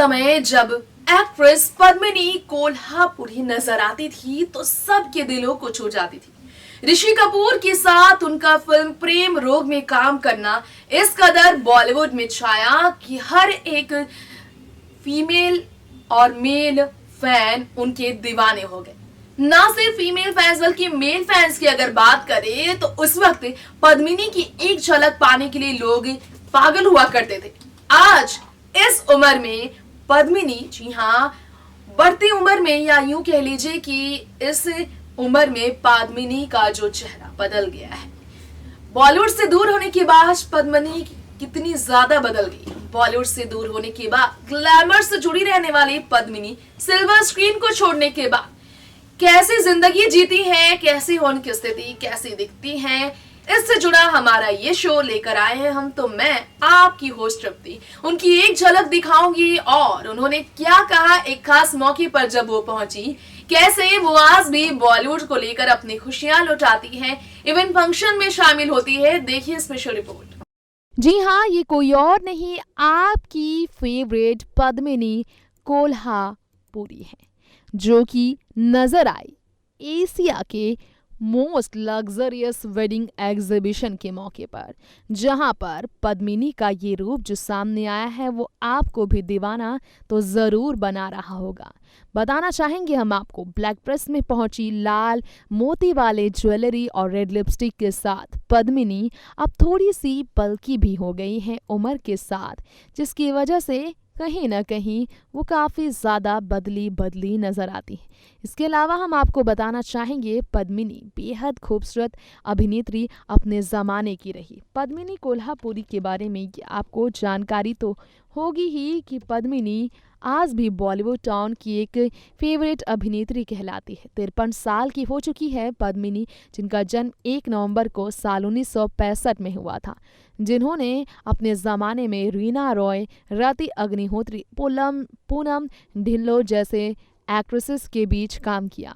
समय जब एक्ट्रेस पद्मिनी कोल्हापुरी नजर आती थी तो सबके दिलों को छू जाती थी। ऋषि कपूर के साथ उनका फिल्म प्रेम रोग में काम करना इस कदर बॉलीवुड में छाया कि हर एक फीमेल और मेल फैन उनके दीवाने हो गए। ना सिर्फ फीमेल फैंस बल्कि मेल फैंस की अगर बात करें तो उस वक्त पद्मिनी की एक झलक पाने के लिए लोग पागल हुआ करते थे। आज इस उम्र में पद्मिनी, जी हाँ, बढ़ती उम्र में या यूं कह लीजिए कि इस उम्र में पद्मिनी का जो चेहरा बदल गया है। बॉलीवुड से दूर होने के बाद पद्मिनी कितनी ज्यादा बदल गई। बॉलीवुड से दूर होने के बाद ग्लैमर से जुड़ी रहने वाली पद्मिनी सिल्वर स्क्रीन को छोड़ने के बाद कैसी जिंदगी जीती हैं, कैसी हो उनकी स्थिति, कैसी दिखती हैं, इससे जुड़ा हमारा ये शो लेकर आए हैं हम। तो मैं आपकी होस्ट तृप्ति उनकी एक झलक दिखाऊंगी और उन्होंने क्या कहा एक खास मौके पर जब वो पहुंची, कैसे वो आज भी बॉलीवुड को लेकर अपनी खुशियां लुटाती हैं, इवेंट फंक्शन में शामिल होती है। देखिए स्पेशल रिपोर्ट। जी हाँ, ये कोई और नहीं, आपकी फेवरेट पद्मिनी कोल्हापुरी है, जो कि नजर आई एशिया के मोस्ट लग्जरियस वेडिंग एग्जीबिशन के मौके पर, जहां पर पद्मिनी का ये रूप जो सामने आया है वो आपको भी दीवाना तो ज़रूर बना रहा होगा। बताना चाहेंगे हम आपको, ब्लैक प्रेस में पहुंची लाल मोती वाले ज्वेलरी और रेड लिपस्टिक के साथ पद्मिनी अब थोड़ी सी पलकी भी हो गई हैं उम्र के साथ, जिसकी वजह से कहीं ना कहीं वो काफ़ी ज़्यादा बदली बदली नज़र आती है। इसके अलावा हम आपको बताना चाहेंगे पद्मिनी बेहद खूबसूरत अभिनेत्री अपने ज़माने की रही। पद्मिनी कोल्हापुरी के बारे में आपको जानकारी तो होगी ही कि पद्मिनी आज भी बॉलीवुड टाउन की एक फेवरेट अभिनेत्री कहलाती है। 53 साल की हो चुकी है पद्मिनी, जिनका जन्म 1 नवंबर को साल 1965 में हुआ था, जिन्होंने अपने ज़माने में रीना रॉय, रति अग्निहोत्री, पूनम ढिल्लों जैसे एक्ट्रेसेस के बीच काम किया।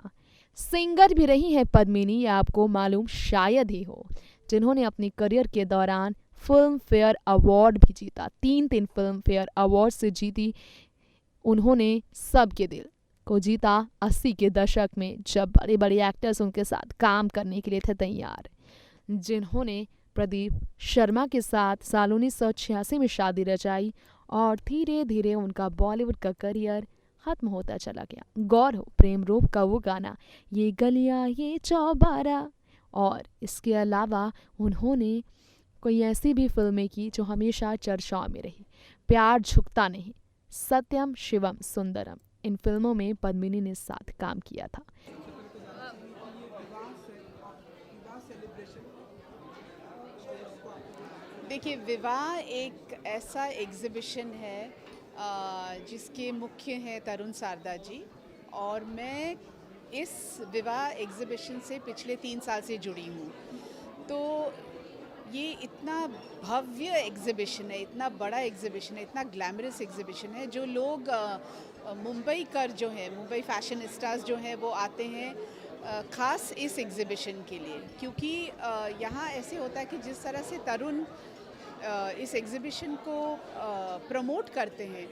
सिंगर भी रही हैं पद्मिनी, ये आपको मालूम शायद ही हो, जिन्होंने अपनी करियर के दौरान फिल्म फेयर अवार्ड भी जीता। 3 फिल्म फेयर अवार्ड से जीती उन्होंने सबके दिल को जीता 80 के दशक में, जब बड़े बड़े एक्टर्स उनके साथ काम करने के लिए थे तैयार। जिन्होंने प्रदीप शर्मा के साथ साल 1986 में शादी रचाई और धीरे धीरे उनका बॉलीवुड का करियर खत्म होता चला गया। गौर हो प्रेम रोग का वो गाना, ये गलियां ये चौबारा, और इसके अलावा उन्होंने कोई ऐसी भी फिल्में की जो हमेशा चर्चाओं में रही। प्यार झुकता नहीं, सत्यम शिवम सुंदरम, इन फिल्मों में पद्मिनी ने साथ काम किया था। देखिए, विवाह एक ऐसा एग्ज़िबिशन है जिसके मुख्य हैं तरुण सारदा जी, और मैं इस विवाह एग्ज़िबिशन से पिछले 3 साल से जुड़ी हूँ। तो ये इतना भव्य एग्ज़िबिशन है, इतना बड़ा एग्ज़िबिशन है, इतना ग्लैमरस एग्ज़िबिशन है, जो लोग मुंबई कर जो हैं, मुंबई फैशनिस्टास जो हैं वो आते हैं ख़ास इस एग्ज़िबिशन के लिए, क्योंकि यहाँ ऐसे होता है कि जिस तरह से तरुण इस एग्ज़िबिशन को प्रमोट करते हैं,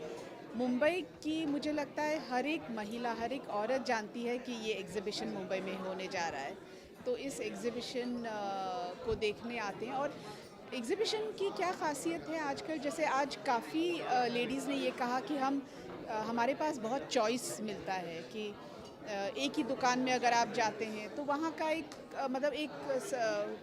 मुंबई की मुझे लगता है हर एक महिला, हर एक औरत जानती है कि ये एग्ज़िबिशन मुंबई में होने जा रहा है। तो इस एग्ज़िबिशन को देखने आते हैं। और एग्ज़िबिशन की क्या ख़ासियत है आजकल, जैसे आज काफ़ी लेडीज़ ने ये कहा कि हमारे पास बहुत चॉइस मिलता है कि एक ही दुकान में अगर आप जाते हैं तो वहाँ का एक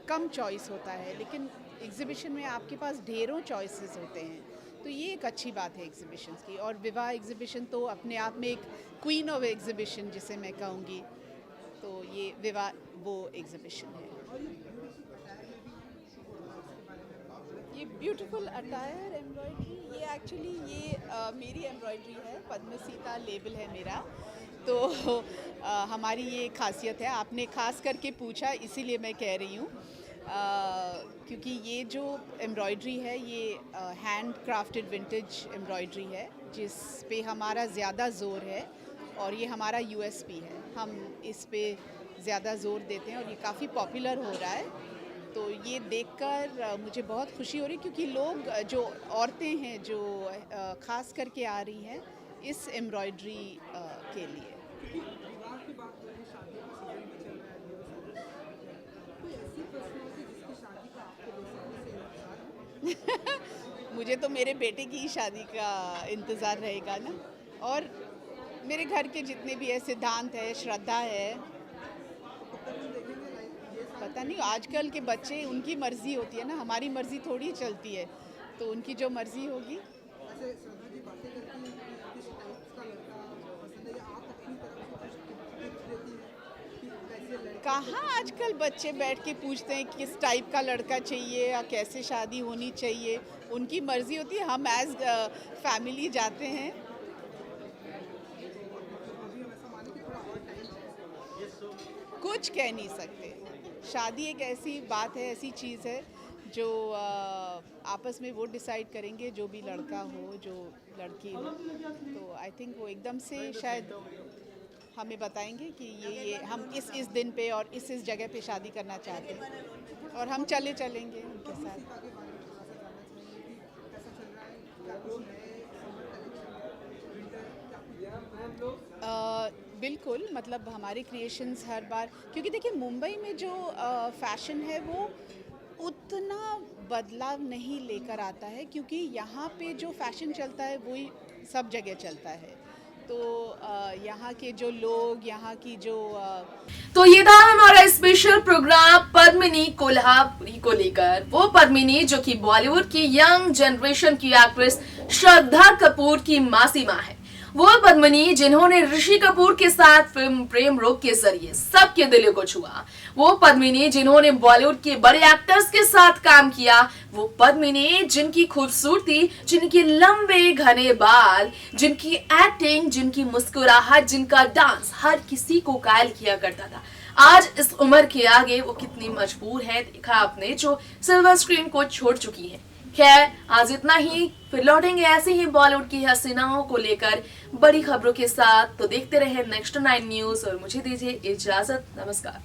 कम चॉइस होता है, लेकिन एग्ज़िबिशन में आपके पास ढेरों चॉइसेस होते हैं। तो ये एक अच्छी बात है एग्ज़िबिशंस की। और विवाह एग्ज़िबिशन तो अपने आप में एक क्वीन ऑफ एग्ज़िबिशन जिसे मैं कहूँगी, तो ये विवाह वो एग्ज़िबिशन है। ये ब्यूटीफुल अटायर एम्ब्रॉयडरी, ये एक्चुअली मेरी एम्ब्रॉयडरी है, पद्मसीता लेबल है मेरा। तो हमारी ये खासियत है, आपने ख़ास करके पूछा इसीलिए मैं कह रही हूँ, क्योंकि ये जो एम्ब्रॉयडरी है ये हैंड क्राफ्टेड विंटेज एम्ब्रॉयडरी है, जिस पे हमारा ज़्यादा ज़ोर है, और ये हमारा यूएसपी है। हम इस पे ज़्यादा ज़ोर देते हैं और ये काफ़ी पॉपुलर हो रहा है। तो ये देखकर मुझे बहुत खुशी हो रही है, क्योंकि लोग जो औरतें हैं जो ख़ास करके आ रही हैं इस एम्ब्रॉयडरी के लिए। विवाह की बात करें, शादी का सीजन भी चल रहा है, कोई ऐसी पर्सनैलिटी जिसकी शादी का आपको बेसब्री से इंतजार है? मुझे तो मेरे बेटे की ही शादी का इंतज़ार रहेगा ना, और मेरे घर के जितने भी है, सिद्धांत है, श्रद्धा है, पता नहीं आजकल के बच्चे, उनकी मर्ज़ी होती है ना, हमारी मर्ज़ी थोड़ी चलती है, तो उनकी जो मर्ज़ी होगी। ऐसे श्रद्धा जी बातें करती हैं कि किस टाइप का लड़का पसंद है, या आप अपनी तरफ से कुछ टिप्स देती हैं कि कैसे लड़का? कहाँ आजकल बच्चे बैठ के पूछते हैं किस टाइप का लड़का चाहिए या कैसे शादी होनी चाहिए, उनकी मर्ज़ी होती है, हम एज फैमिली जाते हैं। अभी हम ऐसा माने कि थोड़ा और टाइम है। कुछ कह नहीं सकते, शादी एक ऐसी बात है, ऐसी चीज़ है जो आपस में वो डिसाइड करेंगे, जो भी लड़का हो, जो लड़की हो, तो आई थिंक वो एकदम से शायद हमें बताएंगे कि ये हम इस दिन पे और इस जगह पे शादी करना चाहते हैं, और हम चलेंगे उनके साथ। आगे बारे में थोड़ा सा जानना चाहेंगे कि कैसा चल रहा है, क्या कुछ नए समर कलेक्शन, विंटर, क्या कुछ बिल्कुल, मतलब हमारे क्रिएशंस हर बार, क्योंकि देखिए मुंबई में जो फैशन है वो उतना बदलाव नहीं लेकर आता है, क्योंकि यहाँ पे जो फैशन चलता है वही सब जगह चलता है, तो यहाँ के जो लोग, यहाँ की जो तो ये था हमारा स्पेशल प्रोग्राम पद्मिनी कोल्हापुरी को लेकर। वो पद्मिनी जो कि बॉलीवुड की यंग जनरेशन की एक्ट्रेस श्रद्धा कपूर की मासी माँ है। वो पद्मिनी जिन्होंने ऋषि कपूर के साथ फिल्म प्रेम रोग के जरिए सबके दिलों को छुआ। वो पद्मिनी जिन्होंने बॉलीवुड के बड़े एक्टर्स के साथ काम किया। वो पद्मिनी जिनकी खूबसूरती, जिनके लंबे घने बाल, जिनकी एक्टिंग, जिनकी मुस्कुराहट, जिनका डांस हर किसी को कायल किया करता था, आज इस उम्र के आगे वो कितनी मजबूर है देखा आपने, जो सिल्वर स्क्रीन को छोड़ चुकी है। खैर, आज इतना ही, फिर लौटेंगे ऐसे ही बॉलीवुड की हसीनाओं को लेकर बड़ी खबरों के साथ। तो देखते रहे नेक्स्ट 9 न्यूज और मुझे दीजिए इजाजत। नमस्कार।